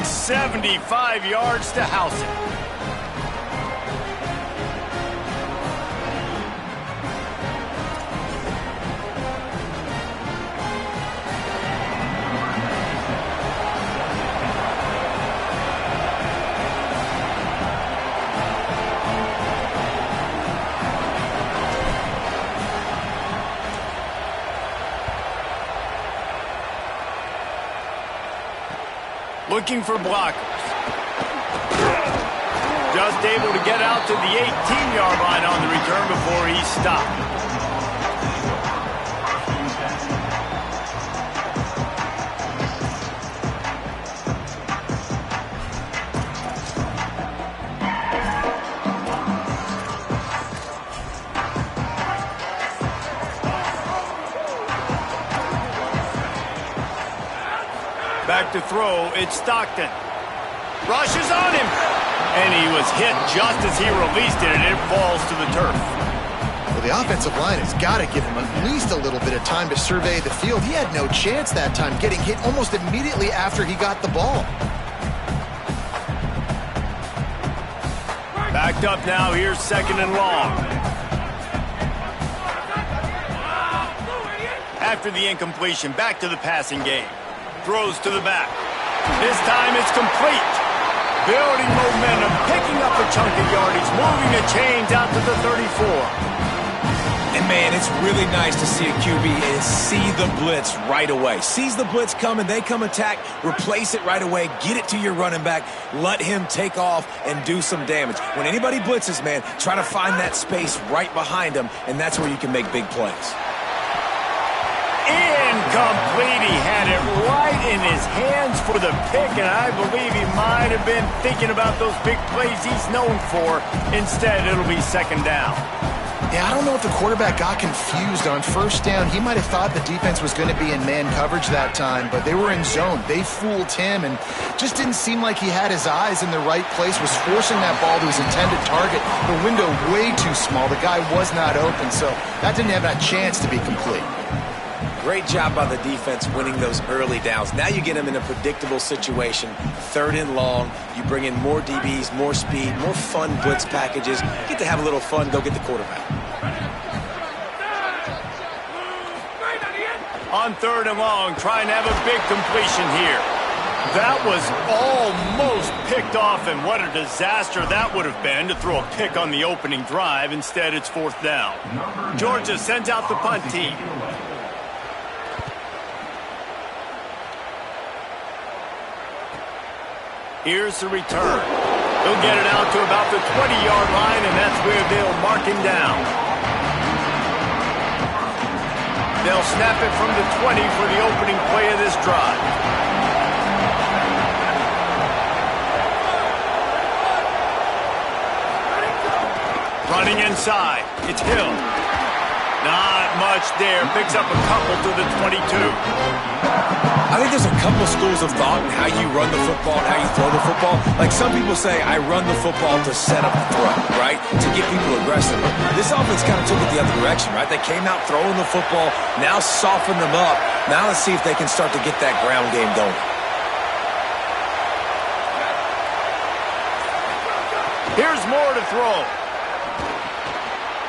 long 75 yards to house it. Looking for blockers. Just able to get out to the 18-yard line on the return before he stopped. Back to throw, it's Stockton. Rushes on him. And he was hit just as he released it, and it falls to the turf. Well, the offensive line has got to give him at least a little bit of time to survey the field. He had no chance that time, getting hit almost immediately after he got the ball. Backed up now, here's 2nd and long. After the incompletion, back to the passing game. Throws to the back. This time it's complete. Building momentum, picking up a chunk of yardage, moving the chains out to the 34. And man, it's really nice to see a QB and see the blitz right away. Sees the blitz coming, they come attack, replace it right away, get it to your running back, let him take off and do some damage. When anybody blitzes, man, try to find that space right behind them, and that's where you can make big plays. Incomplete. He had it right in his hands for the pick, and I believe he might have been thinking about those big plays he's known for. Instead, it'll be 2nd down. Yeah, I don't know if the quarterback got confused on 1st down. He might have thought the defense was going to be in man coverage that time, but they were in zone. They fooled him and just didn't seem like he had his eyes in the right place, was forcing that ball to his intended target. The window way too small. The guy was not open, so that didn't have a chance to be complete. Great job by the defense winning those early downs. Now you get them in a predictable situation. 3rd and long. You bring in more DBs, more speed, more fun blitz packages. You get to have a little fun, go get the quarterback. On 3rd and long, trying to have a big completion here. That was almost picked off, and what a disaster that would have been to throw a pick on the opening drive. Instead, it's 4th down. Georgia sends out the punt team. Here's the return. He'll get it out to about the 20-yard line, and that's where they'll mark him down. They'll snap it from the 20 for the opening play of this drive. Running inside. It's Hill. Not much there. Picks up a couple to the 22. I think there's a couple schools of thought in how you run the football and how you throw the football. Like some people say, I run the football to set up the throw, right? To get people aggressive. This offense kind of took it the other direction, right? They came out throwing the football, now soften them up. Now let's see if they can start to get that ground game going. Here's more to throw.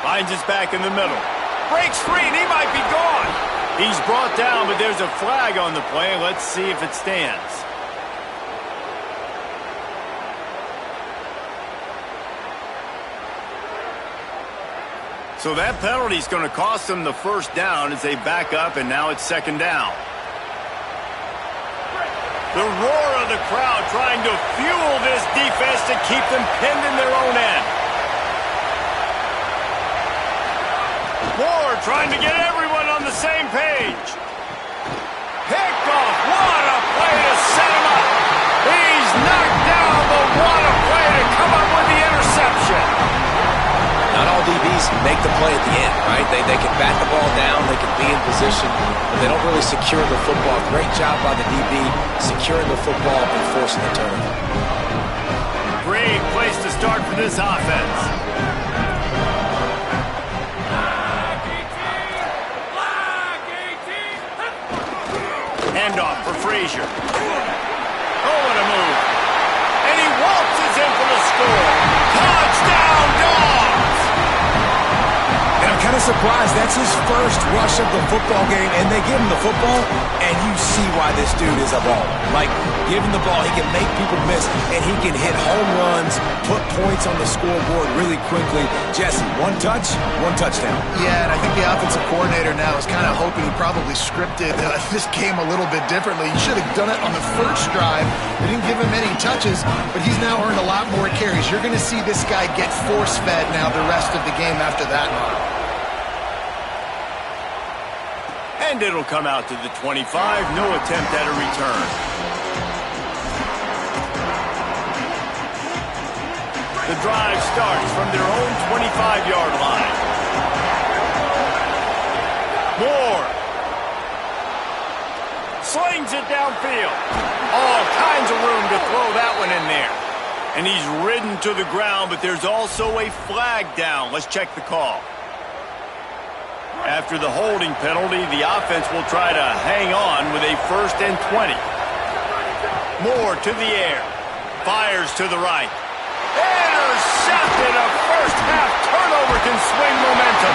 Finds his back in the middle. Breaks free, and he might be gone. He's brought down, but there's a flag on the play. Let's see if it stands. So that penalty is going to cost them the 1st down as they back up, and now it's 2nd down. The roar of the crowd trying to fuel this defense to keep them pinned in their own end. Moore trying to get everyone on the same page. Picked off. What a play to set him up. He's knocked down, but what a play to come up with the interception. Not all DBs make the play at the end, right? They can bat the ball down, they can be in position, but they don't really secure the football. Great job by the DB securing the football and forcing the turnover. Great place to start for this offense. Handoff for Frazier. Oh, what a move. surprise. That's his first rush of the football game, and they give him the football, and you see why this dude is a baller. Like, give him the ball, he can make people miss, and he can hit home runs, put points on the scoreboard really quickly. Jesse, one touch, one touchdown. Yeah, and I think the offensive coordinator now is kind of hoping he probably scripted this game a little bit differently. He should have done it on the first drive. They didn't give him any touches, but he's now earned a lot more carries. You're going to see this guy get force-fed now the rest of the game after that model. And it'll come out to the 25. No attempt at a return. The drive starts from their own 25-yard line. Moore slings it downfield. All kinds of room to throw that one in there. And he's ridden to the ground, but there's also a flag down. Let's check the call. After the holding penalty, the offense will try to hang on with a 1st and 20. Moore to the air. Fires to the right. Intercepted. A first-half turnover can swing momentum.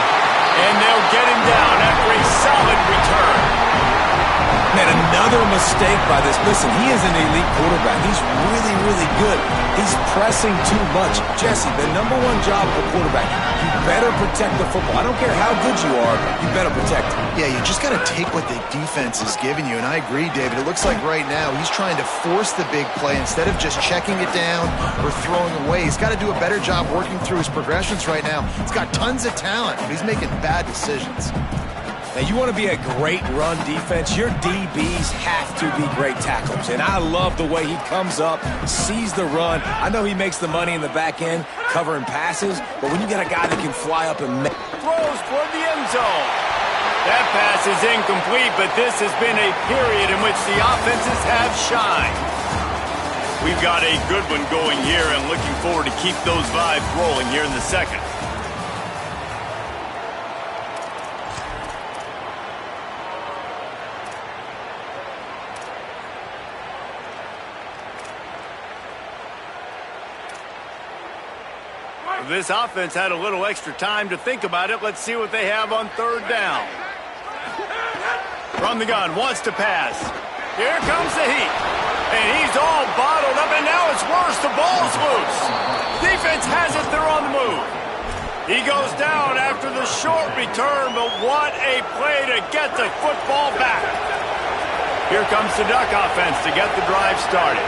And they'll get him down after a solid return. Man, another mistake by this. Listen, he is an elite quarterback. He's really, really good. He's pressing too much. Jesse, the #1 job of a quarterback, you better protect the football. I don't care how good you are, you better protect it. Yeah, you just got to take what the defense is giving you, and I agree, David. It looks like right now he's trying to force the big play instead of just checking it down or throwing away. He's got to do a better job working through his progressions right now. He's got tons of talent, but he's making bad decisions. Now, you want to be a great run defense, your DBs have to be great tacklers. And I love the way he comes up, sees the run. I know he makes the money in the back end covering passes, but when you get a guy that can fly up and throws toward the end zone. That pass is incomplete, but this has been a period in which the offenses have shined. We've got a good one going here and looking forward to keep those vibes rolling here in the second. This offense had a little extra time to think about it. Let's see what they have on 3rd down. From the gun, wants to pass. Here comes the heat. And he's all bottled up, and now it's worse. The ball's loose. Defense has it. They're on the move. He goes down after the short return, but what a play to get the football back. Here comes the Duck offense to get the drive started.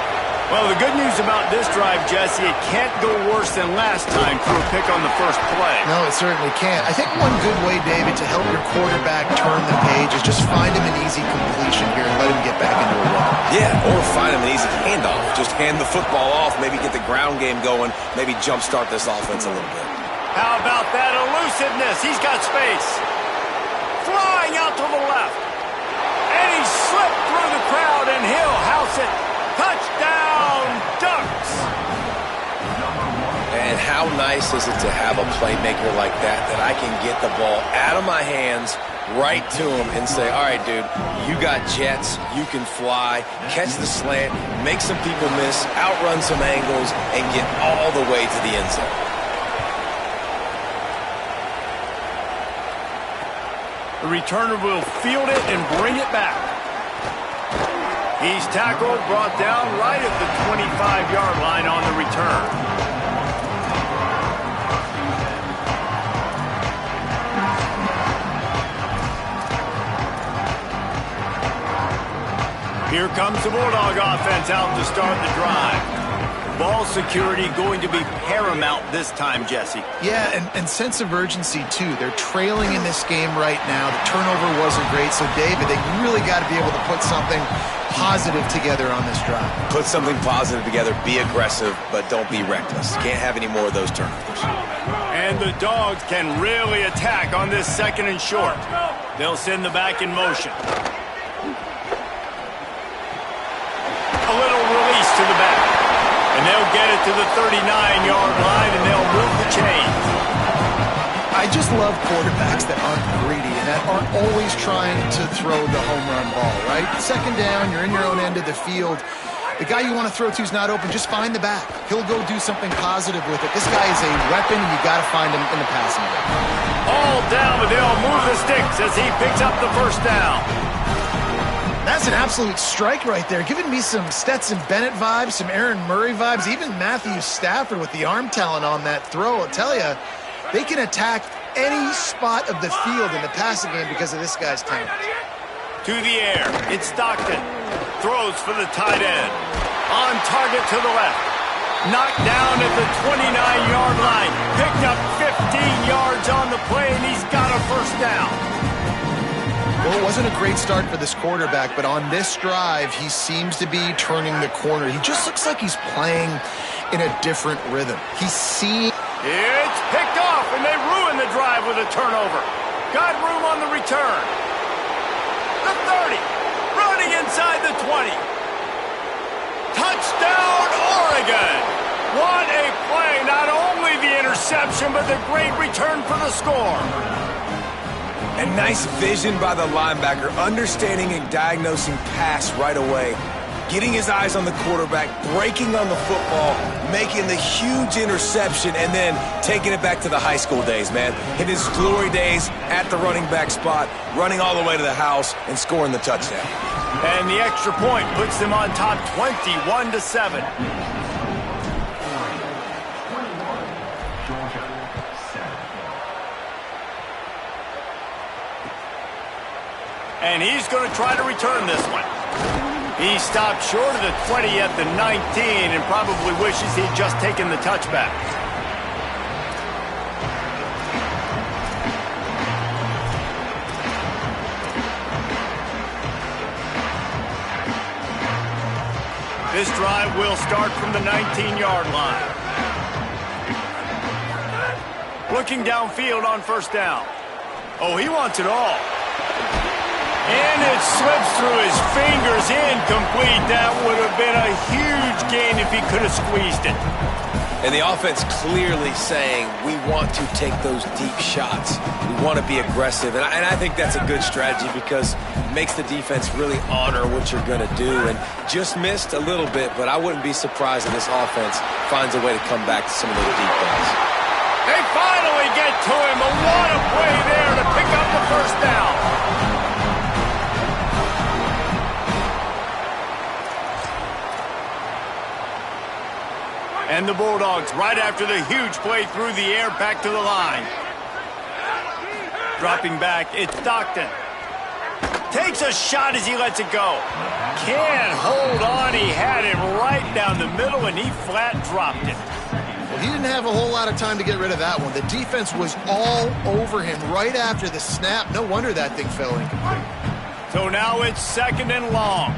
Well, the good news about this drive, Jesse, it can't go worse than last time through a pick on the first play. No, it certainly can't. I think one good way, David, to help your quarterback turn the page is just find him an easy completion here and let him get back into a run. Yeah, or find him an easy handoff. Just hand the football off, maybe get the ground game going, maybe jumpstart this offense a little bit. How about that elusiveness? He's got space. Flying out to the left. And he slipped through the crowd, and he'll house it. Touchdown, Ducks! And how nice is it to have a playmaker like that I can get the ball out of my hands, right to him, and say, all right, dude, you got jets, you can fly, catch the slant, make some people miss, outrun some angles, and get all the way to the end zone. The returner will field it and bring it back. He's tackled, brought down right at the 25-yard line on the return. Here comes the Bulldog offense out to start the drive. Ball security going to be paramount this time, Jesse. Yeah, and sense of urgency, too. They're trailing in this game right now. The turnover wasn't great, so, David, they really got to be able to put something positive together on this drive. Put something positive together, be aggressive, but don't be reckless. Can't have any more of those turnovers. And the Dogs can really attack on this 2nd and short. They'll send the back in motion. A little release to the back. And they'll get it to the 39-yard line, and they'll move the chains. I just love quarterbacks that aren't greedy and that aren't always trying to throw the home run ball, right? 2nd down, you're in your own end of the field. the guy you want to throw to is not open, just find the back. He'll go do something positive with it. This guy is a weapon, and you got to find him in the passing game. All down, but they'll move the sticks as he picks up the first down. That's an absolute strike right there, giving me some Stetson Bennett vibes, some Aaron Murray vibes, even Matthew Stafford with the arm talent on that throw. I'll tell you, they can attack any spot of the field in the passing game because of this guy's talent. To the air, it's Stockton. Throws for the tight end. On target to the left. Knocked down at the 29-yard line. Picked up 15 yards on the play, and he's got a first down. Well, it wasn't a great start for this quarterback, but on this drive, he seems to be turning the corner. He just looks like he's playing in a different rhythm. He's seeing... It's picked off, and they ruin the drive with a turnover. Got room on the return. The 30. Running inside the 20. Touchdown, Oregon. What a play. Not only the interception, but the great return for the score. And nice vision by the linebacker, understanding and diagnosing pass right away. Getting his eyes on the quarterback, breaking on the football, making the huge interception, and then taking it back to the high school days, man. In his glory days at the running back spot, running all the way to the house and scoring the touchdown. And the extra point puts them on top 21-7. And he's going to try to return this one. He stopped short of the 20 at the 19 and probably wishes he'd just taken the touchback. This drive will start from the 19-yard line. Looking downfield on first down. Oh, he wants it all. And it slips through his fingers, incomplete. That would have been a huge gain if he could have squeezed it. And the offense clearly saying, we want to take those deep shots. We want to be aggressive. And I think that's a good strategy because it makes the defense really honor what you're going to do. And just missed a little bit, but I wouldn't be surprised if this offense finds a way to come back to some of those deep balls. They finally get to him. But what a play there to pick up the first down. And the Bulldogs, right after the huge play through the air, back to the line. Dropping back, it's Stockton. Takes a shot as he lets it go. Can't hold on. He had it right down the middle, and he flat dropped it. Well, he didn't have a whole lot of time to get rid of that one. The defense was all over him right after the snap. No wonder that thing fell incomplete. So now it's second and long.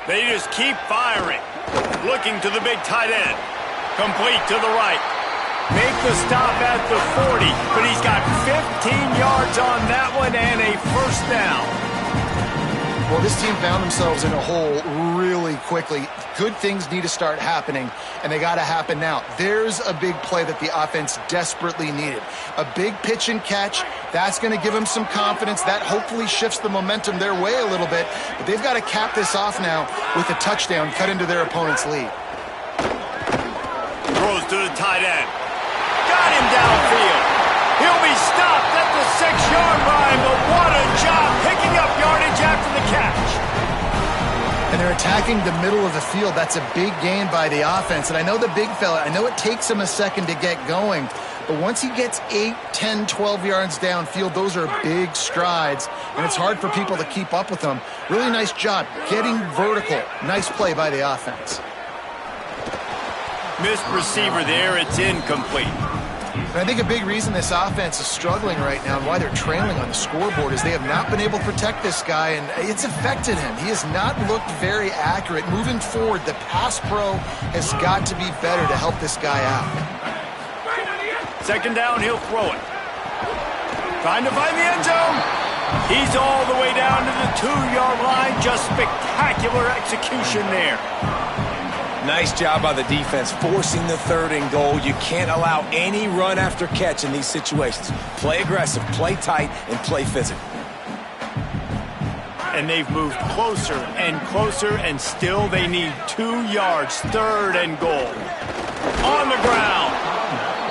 They just keep firing. Looking to the big tight end. Complete to the right. Make the stop at the 40, but he's got 15 yards on that one and a first down. Well, this team found themselves in a hole really quickly. Good things need to start happening, and they got to happen now. There's a big play that the offense desperately needed. A big pitch and catch. That's going to give them some confidence. That hopefully shifts the momentum their way a little bit. But they've got to cap this off now with a touchdown cut into their opponent's lead. Throws to the tight end. Got him downfield. He'll be stopped at the 6-yard line, but what a job picking up yardage after the catch. And they're attacking the middle of the field. That's a big gain by the offense. And I know the big fella, I know it takes him a second to get going, but once he gets 8, 10, 12 yards downfield, those are big strides, and it's hard for people to keep up with them. Really nice job getting vertical. Nice play by the offense. Missed receiver there. It's incomplete. And I think a big reason this offense is struggling right now and why they're trailing on the scoreboard is they have not been able to protect this guy, and it's affected him. He has not looked very accurate. Moving forward, the pass pro has got to be better to help this guy out. Second down, he'll throw it. Trying to find the end zone. He's all the way down to the 2-yard line. Just spectacular execution there. Nice job by the defense forcing the 3rd and goal. You can't allow any run after catch in these situations. Play aggressive, play tight, and play physical. And they've moved closer and closer, and still they need 2 yards. 3rd and goal. On the ground.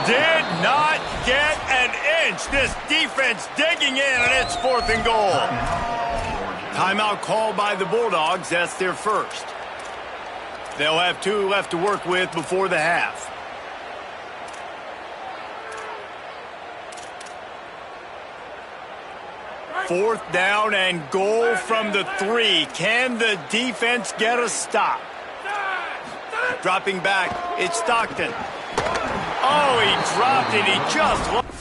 Did not get an inch. This defense digging in, and it's 4th and goal. Timeout called by the Bulldogs. That's their first. They'll have 2 left to work with before the half. Fourth down and goal from the 3. Can the defense get a stop? Dropping back, it's Stockton. Oh, he dropped it. He just...